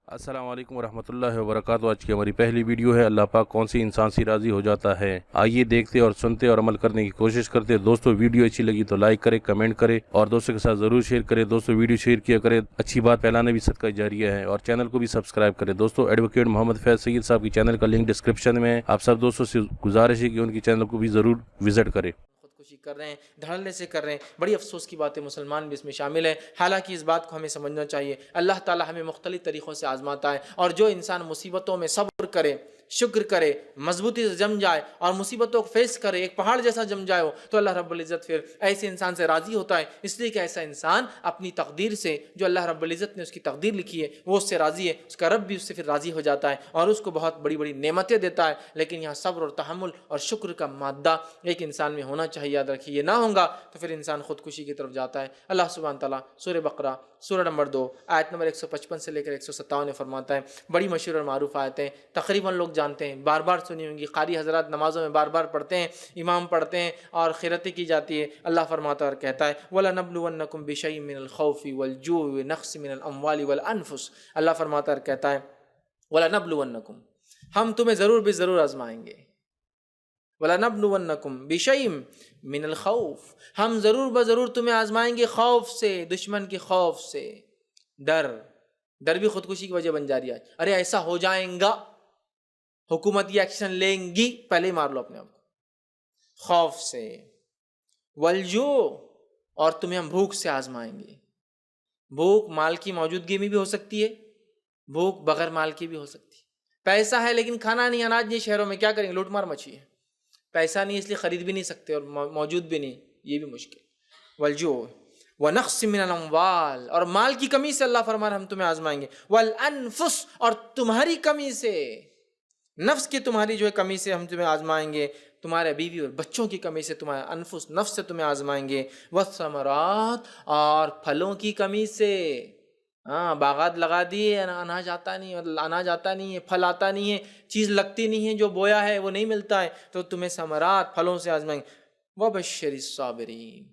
السلام علیکم ورحمۃ اللہ وبرکاتہ۔ آج کی ہماری پہلی ویڈیو ہے اللہ پاک کون سی انسان سے راضی ہو جاتا ہے۔ آئیے دیکھتے اور سنتے اور عمل کرنے کی کوشش کرتے۔ دوستو ویڈیو اچھی لگی تو لائک کرے، کمنٹ کرے اور دوستوں کے ساتھ ضرور شیئر کرے۔ دوستو ویڈیو شیئر کیا کرے، اچھی بات پھیلانا بھی صدقہ جاریہ ہے، اور چینل کو بھی سبسکرائب کرے۔ دوستو ایڈوکیٹ محمد فیض سید صاحب کی چینل کا لنک ڈسکرپشن میں ہے، آپ سب دوستوں سے گزارش ہے کہ ان کی چینل کو بھی ضرور وزٹ کرے۔ خودکشی کر رہے ہیں، دھڑلے سے کر رہے ہیں، بڑی افسوس کی بات ہے، مسلمان بھی اس میں شامل ہیں۔ حالانکہ اس بات کو ہمیں سمجھنا چاہیے، اللہ تعالیٰ ہمیں مختلف طریقوں سے آزماتا ہے، اور جو انسان مصیبتوں میں صبر کرے، شکر کرے، مضبوطی سے جم جائے اور مصیبتوں کو فیس کرے، ایک پہاڑ جیسا جم جائے ہو، تو اللہ رب العزت پھر ایسے انسان سے راضی ہوتا ہے، اس لیے کہ ایسا انسان اپنی تقدیر سے، جو اللہ رب العزت نے اس کی تقدیر لکھی ہے وہ اس سے راضی ہے، اس کا رب بھی اس سے پھر راضی ہو جاتا ہے اور اس کو بہت بڑی بڑی نعمتیں دیتا ہے۔ لیکن یہاں صبر اور تحمل اور شکر کا مادہ ایک انسان میں ہونا چاہیے، یاد رکھیے، یہ نہ ہوگا تو پھر انسان خودکشی کی طرف جاتا ہے۔ اللہ سبحانہ تعالیٰ سورہ بقرہ سورہ نمبر 2 آیت نمبر 155 سے لے کر 157 میں فرماتا ہے، بڑی مشہور اور معروف آیتیں، تقریباً لوگ جانتے ہیں، بار بار سنی ہوں گی، قاری حضرات نمازوں میں بار بار پڑھتے ہیں، امام پڑھتے ہیں اور قرأت کی جاتی ہے۔ اللہ فرماتا اور کہتا ہے وَلَنَبْلُوَنَّكُمْ بِشَيْءٍ مِّنَ الْخَوْفِ وَالْجُوعِ وَنَقْصٍ مِّنَ الْأَمْوَالِ وَالْأَنفُسِ۔ اللہ فرماتا اور کہتا ہے وَلَنَبْلُوَنَّكُمْ، ہم تمہیں ضرور بھی ضرور آزمائیں گے، وَلَنَبْلُوَنَّكُمْ بِشَيْءٍ مِّنَ الْخَوْفِ، ہم ضرور بضرور تمہیں آزمائیں گے خوف سے، دشمن کے خوف سے، ڈر بھی خودکشی کی وجہ بن جا رہی ہے۔ ارے ایسا ہو جائیں گا، حکومت یہ ایکشن لیں گی، پہلے ہی مار لو اپنے آپ کو، خوف سے، والجوع، اور تمہیں ہم بھوک سے آزمائیں گے۔ بھوک مال کی موجودگی میں بھی ہو سکتی ہے، بھوک بغیر مال کی بھی ہو سکتی ہے۔ پیسہ ہے لیکن کھانا نہیں، اناج نہیں، شہروں میں کیا کریں گے، لوٹ مار مچی ہے، پیسہ نہیں اس لیے خرید بھی نہیں سکتے اور موجود بھی نہیں، یہ بھی مشکل۔ والجوع ونقص من الاموال، اور مال کی کمی سے اللہ فرما رہا ہم تمہیں آزمائیں گے، والانفس، اور تمہاری کمی سے، نفس کی تمہاری جو ہے کمی سے ہم تمہیں آزمائیں گے، تمہارے بیوی اور بچوں کی کمی سے، تمہارے انفس نفس سے تمہیں آزمائیں گے، والثمرات، اور پھلوں کی کمی سے، باغات لگا دیے، اناج آتا نہیں ہے، پھل آتا نہیں ہے، چیز لگتی نہیں ہے، جو بویا ہے وہ نہیں ملتا ہے، تو تمہیں ثمرات، پھلوں سے آزمائیں گے۔ وَبَشِّرِ الصَّابِرِينَ،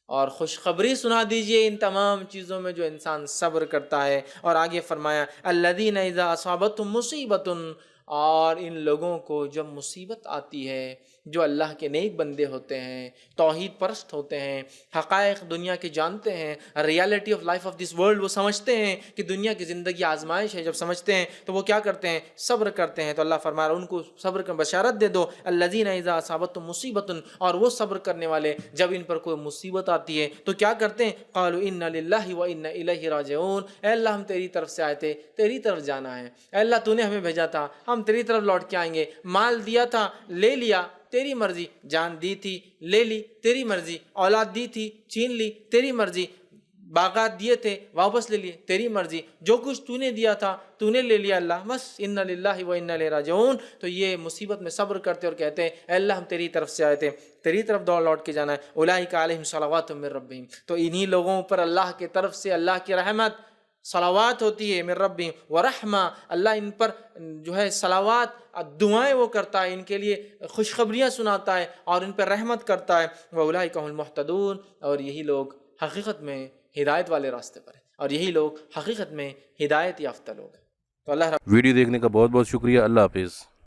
اور خوشخبری سنا دیجئے ان تمام چیزوں میں جو انسان صبر کرتا ہے۔ اور آگے فرمایا الَّذِينَ إِذَا أَصَابَتْهُمْ مُصِيبَةٌ، اور ان لوگوں کو جب مصیبت آتی ہے، جو اللہ کے نیک بندے ہوتے ہیں، توحید پرست ہوتے ہیں، حقائق دنیا کے جانتے ہیں، reality of life of this world وہ سمجھتے ہیں کہ دنیا کی زندگی آزمائش ہے، جب سمجھتے ہیں تو وہ کیا کرتے ہیں، صبر کرتے ہیں۔ تو اللہ فرما رہا ہے ان کو صبر کا بشارت دے دو، الذین اذا اصابتهم مصیبۃ، اور وہ صبر کرنے والے جب ان پر کوئی مصیبت آتی ہے تو کیا کرتے ہیں، قالوا انا للہ وانا الیہ راجعون، اے اللہ ہم تیری طرف سے آئے تھے، تیری طرف جانا ہے، اے اللہ تو نے ہمیں بھیجا تھا، ہم تیری طرف لوٹ کے آئیں گے، مال دیا تھا لے لیا تیری مرضی، جان دی تھی لے لی تیری مرضی، اولاد دی تھی چھین لی تیری مرضی، باغات دیے تھے واپس لے لیے تیری مرضی، جو کچھ تو نے دیا تھا تو نے لے لیا اللہ، بس انا للہ و انا الیہ راجعون۔ تو یہ مصیبت میں صبر کرتے اور کہتے ہیں اے اللہ ہم تیری طرف سے آئے تھے، تیری طرف دوڑ لوٹ کے جانا ہے، اولئک علیہم صلوات من ربہم، تو انہی لوگوں پر اللہ کی طرف سے اللہ کی رحمت، صلوات ہوتی ہے، من ربہم ورحمہ، اللہ ان پر جو ہے صلوات، دعائیں وہ کرتا ہے، ان کے لیے خوشخبریاں سناتا ہے اور ان پر رحمت کرتا ہے، واولئک هم المہتدون، اور یہی لوگ حقیقت میں ہدایت والے راستے پر ہیں، اور یہی لوگ حقیقت میں ہدایت یافتہ لوگ ہیں۔ تو اللہ ویڈیو دیکھنے کا بہت بہت شکریہ، اللہ حافظ۔